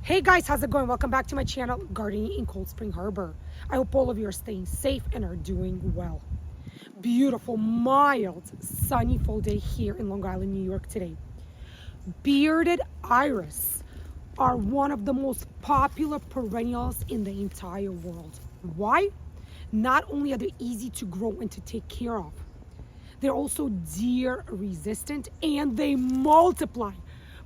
Hey guys, how's it going? Welcome back to my channel, Gardening in Cold Spring Harbor. I hope all of you are staying safe and are doing well. Beautiful, mild, sunny fall day here in Long Island, New York today. Bearded iris are one of the most popular perennials in the entire world. Why? Not only are they easy to grow and to take care of, they're also deer resistant and they multiply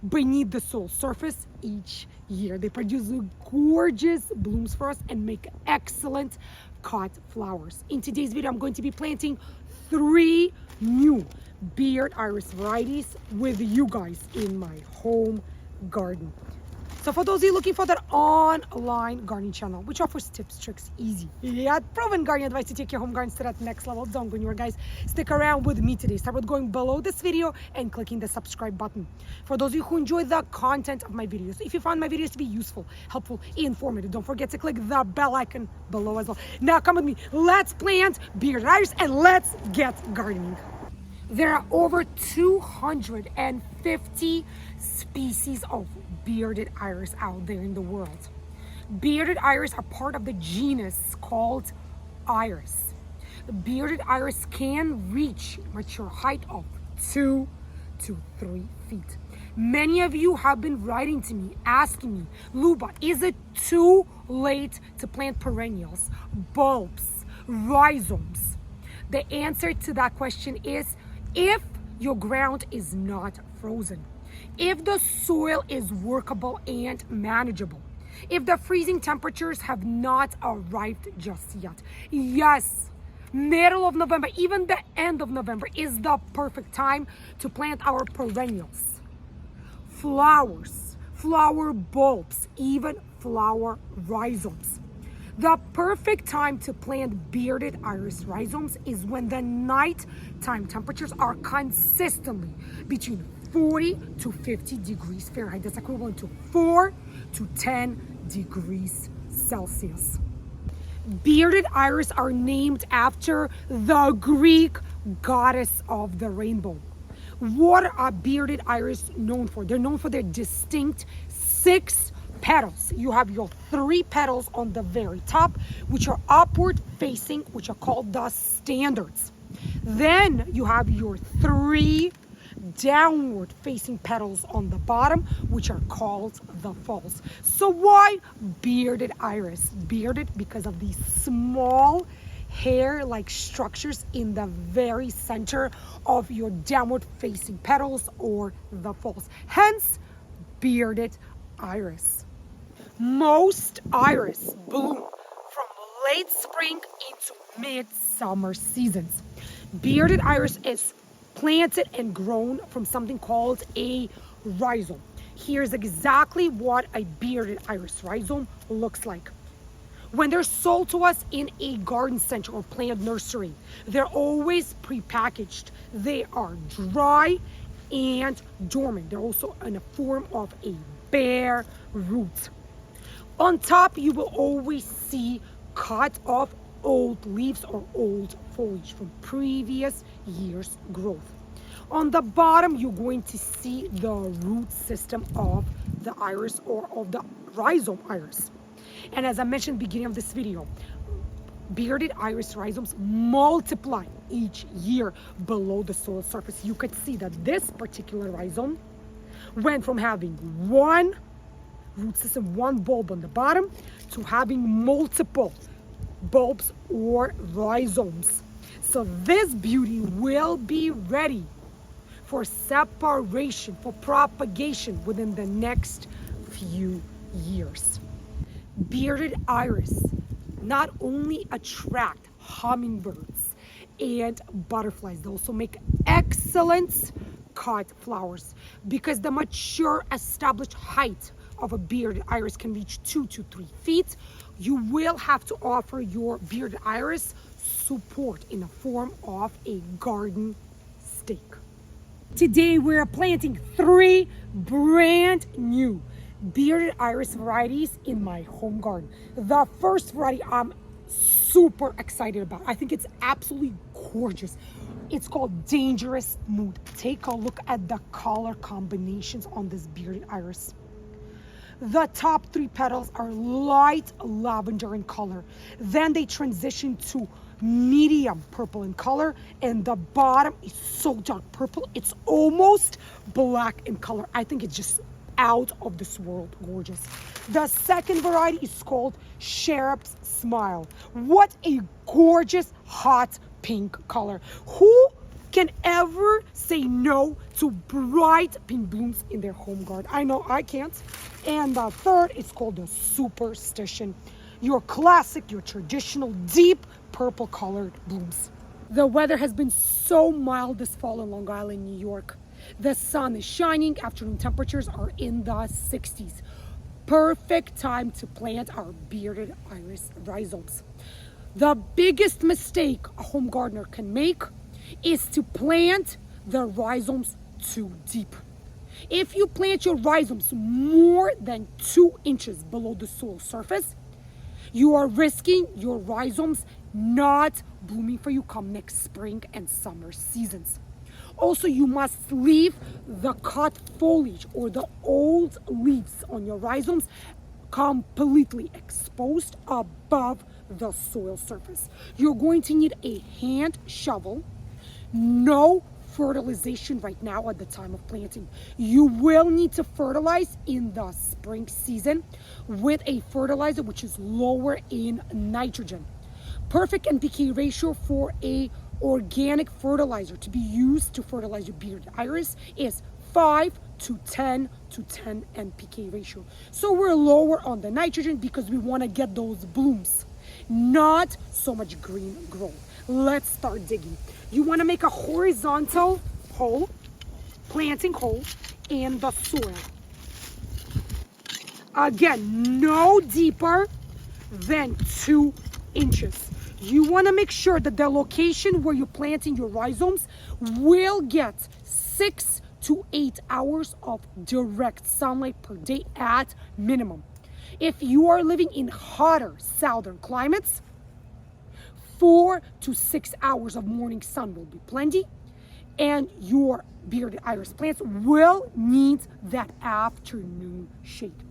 beneath the soil surface each year. They produce gorgeous blooms for us and make excellent cut flowers. In today's video, I'm going to be planting 3 new beard iris varieties with you guys in my home garden. So for those of you looking for that online gardening channel, which offers tips, tricks, easy, yet proven gardening advice to take your home gardens to that next level, don't go anywhere, guys. Stick around with me today. Start with going below this video and clicking the subscribe button. For those of you who enjoy the content of my videos, if you found my videos to be useful, helpful, informative, don't forget to click the bell icon below as well. Now come with me. Let's plant bearded iris and let's get gardening. There are over 250 species of bearded iris out there in the world. Bearded iris are part of the genus called Iris. The bearded iris can reach mature height of 2 to 3 feet. Many of you have been writing to me asking me, Luba, is it too late to plant perennials, bulbs, rhizomes? The answer to that question is if your ground is not frozen, if the soil is workable and manageable, if the freezing temperatures have not arrived just yet. Yes, middle of November, even the end of November is the perfect time to plant our perennials. Flowers, flower bulbs, even flower rhizomes. The perfect time to plant bearded iris rhizomes is when the nighttime temperatures are consistently between 40 to 50 degrees Fahrenheit. That's equivalent to 4 to 10 degrees Celsius. Bearded iris are named after the Greek goddess of the rainbow. What are bearded iris known for? They're known for their distinct 6 petals. You have your 3 petals on the very top, which are upward facing, which are called the standards. Then you have your 3 downward facing petals on the bottom, which are called the falls. So why bearded iris? Bearded because of these small hair-like structures in the very center of your downward facing petals or the falls. Hence, bearded iris. Most iris bloom from late spring into mid-summer seasons. Bearded iris is planted and grown from something called a rhizome. Here's exactly what a bearded iris rhizome looks like. When they're sold to us in a garden center or plant nursery, they're always prepackaged. They are dry and dormant. They're also in a form of a bare root. On top, you will always see cut off old leaves or old foliage from previous year's growth. On the bottom, you're going to see the root system of the iris or of the rhizome iris. And as I mentioned at the beginning of this video, bearded iris rhizomes multiply each year below the soil surface. You could see that this particular rhizome went from having 1 root system, 1 bulb on the bottom, to having multiple bulbs or rhizomes. So this beauty will be ready for separation, for propagation within the next few years. Bearded iris not only attract hummingbirds and butterflies, they also make excellent cut flowers because the mature established height of a bearded iris can reach 2 to 3 feet. You will have to offer your bearded iris support in the form of a garden stake. Today we're planting 3 brand new bearded iris varieties in my home garden. The first variety I'm super excited about. I think it's absolutely gorgeous. It's called Dangerous Mood. Take a look at the color combinations on this bearded iris. The top 3 petals are light lavender in color. Then they transition to medium purple in color, and the bottom is so dark purple, it's almost black in color. I think it's just out of this world gorgeous. The second variety is called Cherub's Smile. What a gorgeous hot pink color. Who can ever say no to bright pink blooms in their home garden? I know I can't. And the third is called the Superstition. Your classic, your traditional deep purple colored blooms. The weather has been so mild this fall in Long Island, New York. The sun is shining, afternoon temperatures are in the 60s. Perfect time to plant our bearded iris rhizomes. The biggest mistake a home gardener can make is to plant the rhizomes too deep. If you plant your rhizomes more than 2 inches below the soil surface, you are risking your rhizomes not blooming for you come next spring and summer seasons. Also, you must leave the cut foliage or the old leaves on your rhizomes completely exposed above the soil surface. You're going to need a hand shovel. No fertilization right now at the time of planting. You will need to fertilize in the spring season with a fertilizer which is lower in nitrogen. Perfect NPK ratio for a organic fertilizer to be used to fertilize your bearded iris is 5 to 10 to 10 NPK ratio. So we're lower on the nitrogen because we want to get those blooms, not so much green growth. Let's start digging. You want to make a horizontal hole, planting hole in the soil. Again, no deeper than 2 inches. You want to make sure that the location where you're planting your rhizomes will get 6 to 8 hours of direct sunlight per day at minimum. If you are living in hotter southern climates, 4 to 6 hours of morning sun will be plenty, and your bearded iris plants will need that afternoon shade.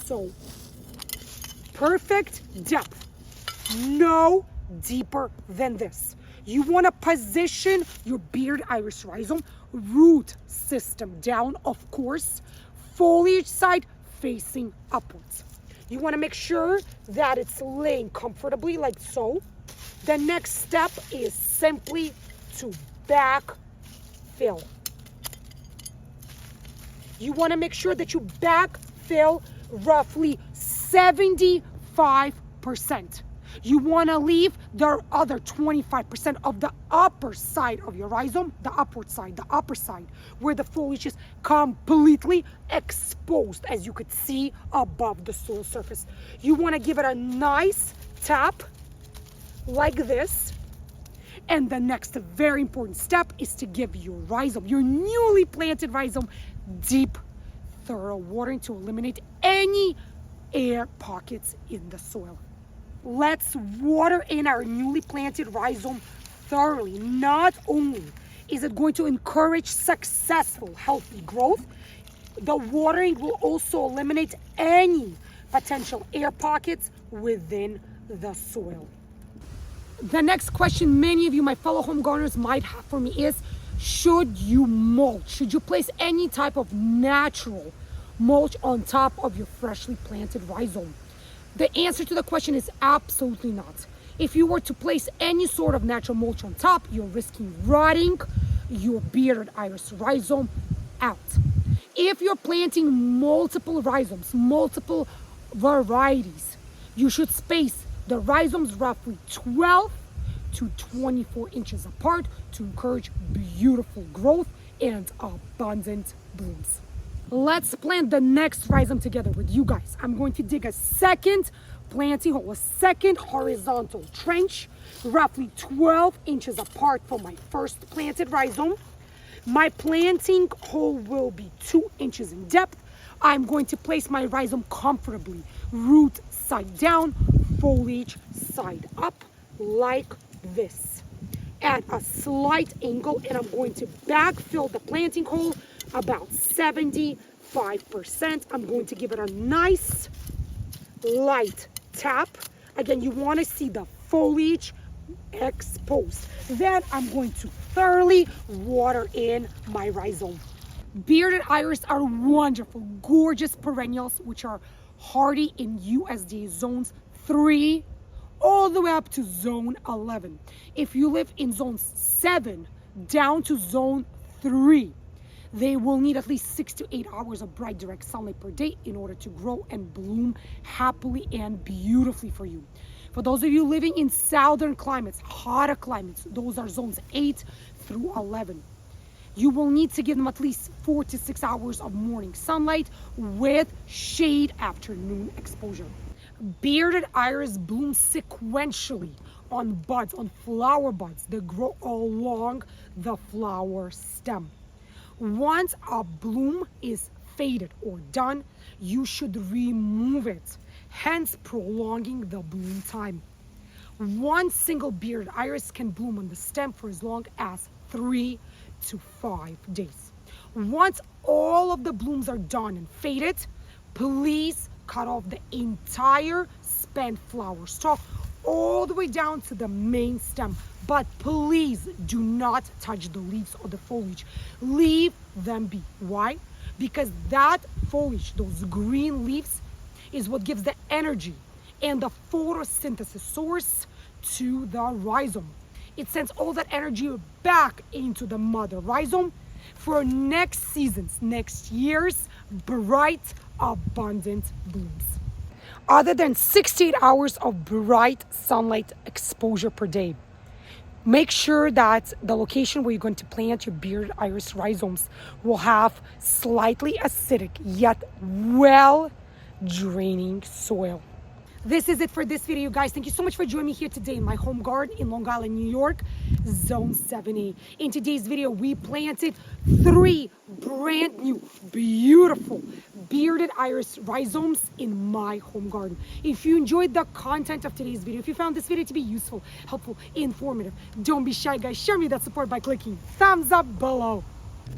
So, perfect depth. No deeper than this. You want to position your bearded iris rhizome root system down, of course, foliage side facing upwards. You want to make sure that it's laying comfortably like so. The next step is simply to backfill. You want to make sure that you backfill roughly 75%. You want to leave the other 25% of the upper side of your rhizome, the upward side, the upper side, where the foliage is completely exposed, as you could see above the soil surface. You want to give it a nice tap like this. And the next very important step is to give your rhizome, your newly planted rhizome, deep, thorough watering to eliminate any air pockets in the soil. Let's water in our newly planted rhizome thoroughly. Not only is it going to encourage successful, healthy growth, the watering will also eliminate any potential air pockets within the soil. The next question many of you, my fellow home gardeners, might have for me is, should you mulch? Should you place any type of natural mulch on top of your freshly planted rhizome? The answer to the question is absolutely not. If you were to place any sort of natural mulch on top, you're risking rotting your bearded iris rhizome out. If you're planting multiple rhizomes, multiple varieties, you should space the rhizomes roughly 12 to 24 inches apart to encourage beautiful growth and abundant blooms. Let's plant the next rhizome together with you guys. I'm going to dig a second planting hole, a second horizontal trench, roughly 12 inches apart from my first planted rhizome. My planting hole will be 2 inches in depth. I'm going to place my rhizome comfortably, root side down, foliage side up, like this, at a slight angle, and I'm going to backfill the planting hole about 75% 5%. I'm going to give it a nice light tap. Again, you want to see the foliage exposed. Then I'm going to thoroughly water in my rhizome. Bearded iris are wonderful, gorgeous perennials which are hardy in USDA zones 3 all the way up to zone 11. If you live in zone 7 down to zone 3, they will need at least 6 to 8 hours of bright direct sunlight per day in order to grow and bloom happily and beautifully for you. For those of you living in southern climates, hotter climates, those are zones 8 through 11. You will need to give them at least 4 to 6 hours of morning sunlight with shade afternoon exposure. Bearded iris blooms sequentially on buds, on flower buds that grow along the flower stem. Once a bloom is faded or done, you should remove it, hence prolonging the bloom time. One single bearded iris can bloom on the stem for as long as 3 to 5 days. Once all of the blooms are done and faded, please cut off the entire spent flower stalk all the way down to the main stem. But please do not touch the leaves or the foliage. Leave them be. Why? Because that foliage, those green leaves, is what gives the energy and the photosynthesis source to the rhizome. It sends all that energy back into the mother rhizome for next season's, next year's bright, abundant blooms. Other than 68 hours of bright sunlight exposure per day, make sure that the location where you're going to plant your bearded iris rhizomes will have slightly acidic yet well draining soil. This is it for this video, guys. Thank you so much for joining me here today in my home garden in Long Island, New York, Zone 7A. In today's video, we planted 3 brand new, beautiful bearded iris rhizomes in my home garden. If you enjoyed the content of today's video, if you found this video to be useful, helpful, informative, don't be shy, guys. Show me that support by clicking thumbs up below.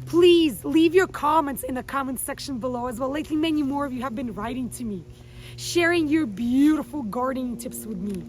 Please leave your comments in the comment section below as well. Lately, many more of you have been writing to me, sharing your beautiful gardening tips with me.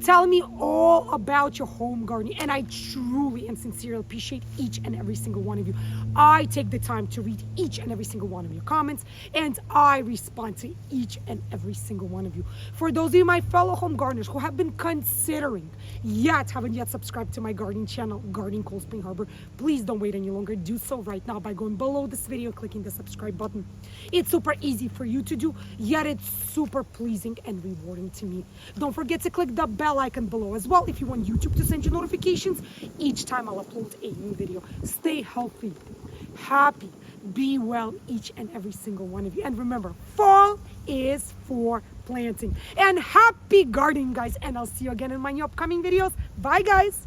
Tell me all about your home gardening, and I truly and sincerely appreciate each and every single one of you. I take the time to read each and every single one of your comments, and I respond to each and every single one of you. For those of you, my fellow home gardeners who have been considering yet haven't yet subscribed to my gardening channel, Gardening Cold Spring Harbor, please don't wait any longer. Do so right now by going below this video and clicking the subscribe button. It's super easy for you to do, yet it's super pleasing and rewarding to me. Don't forget to click the bell icon below as well if you want YouTube to send you notifications each time I'll upload a new video. Stay healthy, happy, be well, each and every single one of you. And remember, fall is for planting. And happy gardening, guys. And I'll see you again in my new upcoming videos. Bye, guys.